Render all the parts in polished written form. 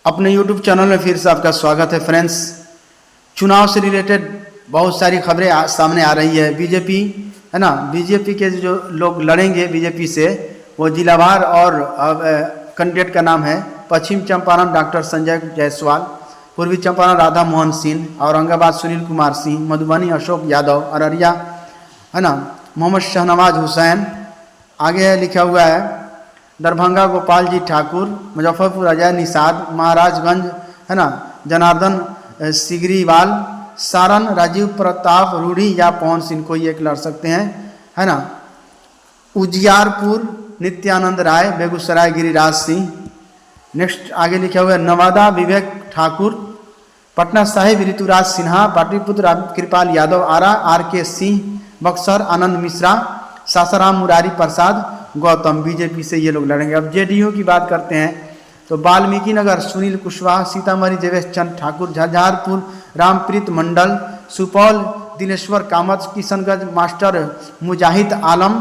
अपने YouTube channel में फिर से आपका स्वागत है फ्रेंड्स। चुनाव से रिलेटेड बहुत सारी खबरें सामने आ रही है। बीजेपी है ना, बीजेपी के जो लोग लड़ेंगे बीजेपी से वो जिलावार और कैंडिडेट का नाम है पश्चिम चंपारण डॉक्टर संजय जायसवाल, पूर्वी चंपारण राधा मोहन सिंह, औरंगाबाद सुनील कुमार सिंह, मधुबनी अशोक यादव, अररिया है ना मोहम्मद शहनवाज हुसैन, आगे लिखा हुआ है दरभंगा गोपाल जी ठाकुर, मुजफ्फरपुर अजय निषाद, महाराजगंज है ना जनार्दन सिगरीवाल, सारण राजीव प्रताप रूढ़ी या पवन सिंह कोई एक लड़ सकते हैं है ना। उजियारपुर नित्यानंद राय, बेगूसराय गिरिराज सिंह। नेक्स्ट आगे लिखा हुआ है नवादा विवेक ठाकुर, पटना साहिब ऋतुराज सिन्हा, पाटलिपुत्र कृपाल यादव, आरा RK सिंह, बक्सर आनंद मिश्रा, सासाराम मुरारी प्रसाद गौतम। बीजेपी से ये लोग लड़ेंगे। अब JDU की बात करते हैं तो वाल्मीकि नगर सुनील कुशवाहा, सीतामढ़ी देवेश चंद ठाकुर, झंझारपुर रामप्रीत मंडल, सुपौल दिलेश्वर कामत, किशनगंज मास्टर मुजाहिद आलम,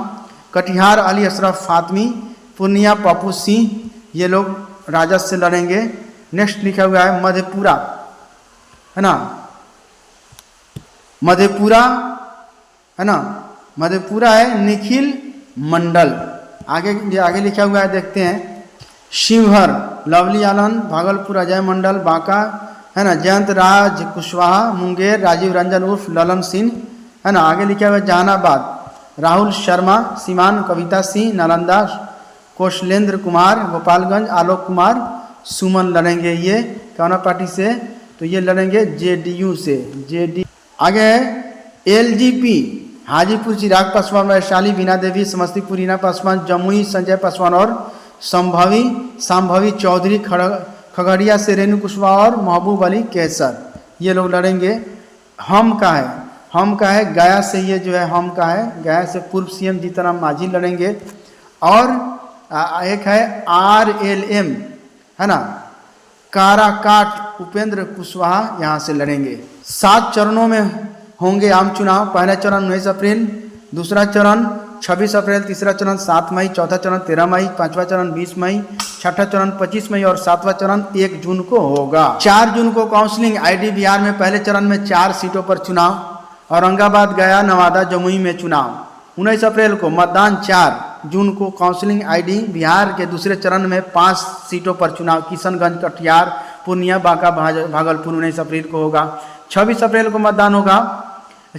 कटिहार अली अशरफ फातमी, पूर्णिया पप्पू सिंह, ये लोग राजद से लड़ेंगे। नेक्स्ट लिखा हुआ है मधेपुरा है ना, मधेपुरा है ना, मधेपुरा है निखिल मंडल। आगे लिखा हुआ है देखते हैं शिवहर लवली आनंद, भागलपुर अजय मंडल, बांका है ना जयंत राज कुशवाहा, मुंगेर राजीव रंजन उर्फ ललन सिंह है ना। आगे लिखा हुआ है जहानाबाद राहुल शर्मा, सीमान कविता सिंह, नालंदा कौशलेंद्र कुमार, गोपालगंज आलोक कुमार, सुमन लड़ेंगे। ये कौन पार्टी से? तो ये लड़ेंगे JDU से। आगे LGP हाजीपुर चिराग पासवान, वैशाली बीना देवी, समस्तीपुर रीना पासवान, जमुई संजय पासवान और संभवी चौधरी, खगड़िया से रेणु कुशवाहा और महबूब अली कैसर, ये लोग लड़ेंगे। हम का है गया से, ये जो है हम का है गया से पूर्व CM जीतनराम मांझी लड़ेंगे। और एक है RLM है ना काराकाट उपेंद्र कुशवाहा, यहाँ से लड़ेंगे। 7 चरणों में होंगे आम चुनाव। पहला चरण 19 अप्रैल, दूसरा चरण 26 अप्रैल, तीसरा चरण 7 मई, चौथा चरण 13 मई, पांचवा चरण 20 मई, छठा चरण 25 मई और सातवां चरण 1 जून को होगा। 4 जून को काउंसलिंग ID बिहार में पहले चरण में 4 सीटों पर चुनाव, औरंगाबाद गया नवादा जमुई में चुनाव। 19 अप्रैल को मतदान, 4 जून को काउंसलिंग ID बिहार के दूसरे चरण में 5 सीटों पर चुनाव, किशनगंज कटिहार पूर्णिया बांका भागलपुर 19 अप्रैल को होगा। 26 अप्रैल को मतदान होगा।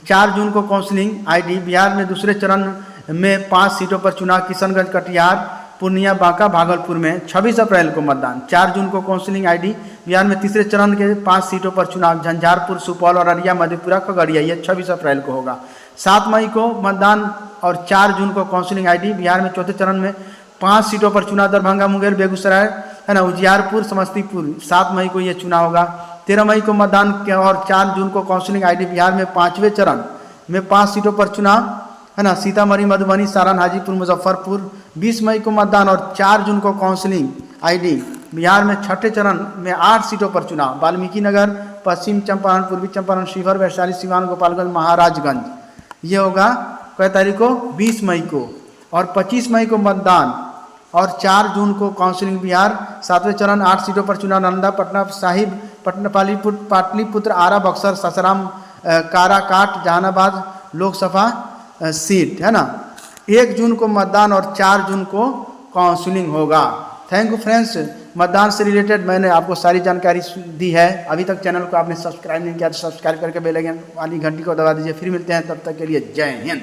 4 जून को काउंसलिंग ID बिहार में दूसरे चरण में 5 सीटों पर चुनाव, किशनगंज कटिहार पूर्णिया बांका भागलपुर में। 26 अप्रैल को मतदान। 4 जून को काउंसलिंग ID बिहार में तीसरे चरण के 5 सीटों पर चुनाव, झंझारपुर सुपौल और अररिया मधेपुरा खगड़िया, ये 26 अप्रैल को होगा। 7 मई को मतदान और 4 जून को काउंसलिंग ID बिहार में चौथे चरण में 5 सीटों पर चुनाव, दरभंगा मुंगेर बेगूसराय है ना उजियारपुर समस्तीपुर। 7 मई को ये चुनाव होगा। 13 मई को मतदान और 4 जून को काउंसलिंग ID बिहार में 5वें चरण में 5 सीटों पर चुनाव है ना, सीतामढ़ी मधुबनी सारण हाजीपुर मुजफ्फरपुर। 20 मई को मतदान और 4 जून को काउंसलिंग ID बिहार में 6ठे चरण में 8 सीटों पर चुनाव, वाल्मीकि नगर, पश्चिम चंपारण, पूर्वी चंपारण, शिवहर, वैशाली सिवान, गोपालगंज, महाराजगंज। ये होगा कै तारीख को? 20 मई को। और 25 मई को मतदान और 4 जून को काउंसलिंग बिहार 7वें चरण 8 सीटों पर चुनाव, नालंदा पटना साहिब, पटना पाटलिपुत्र आरा बक्सर सासाराम काराकाट जहानाबाद लोकसभा सीट है ना। 1 जून को मतदान और 4 जून को काउंसलिंग होगा। Thank you friends. मतदान से रिलेटेड मैंने आपको सारी जानकारी दी है। अभी तक चैनल को आपने सब्सक्राइब नहीं किया तो सब्सक्राइब करके बेल आइकन वाली घंटी को दबा दीजिए। फिर मिलते हैं, तब तक के लिए जय हिंद।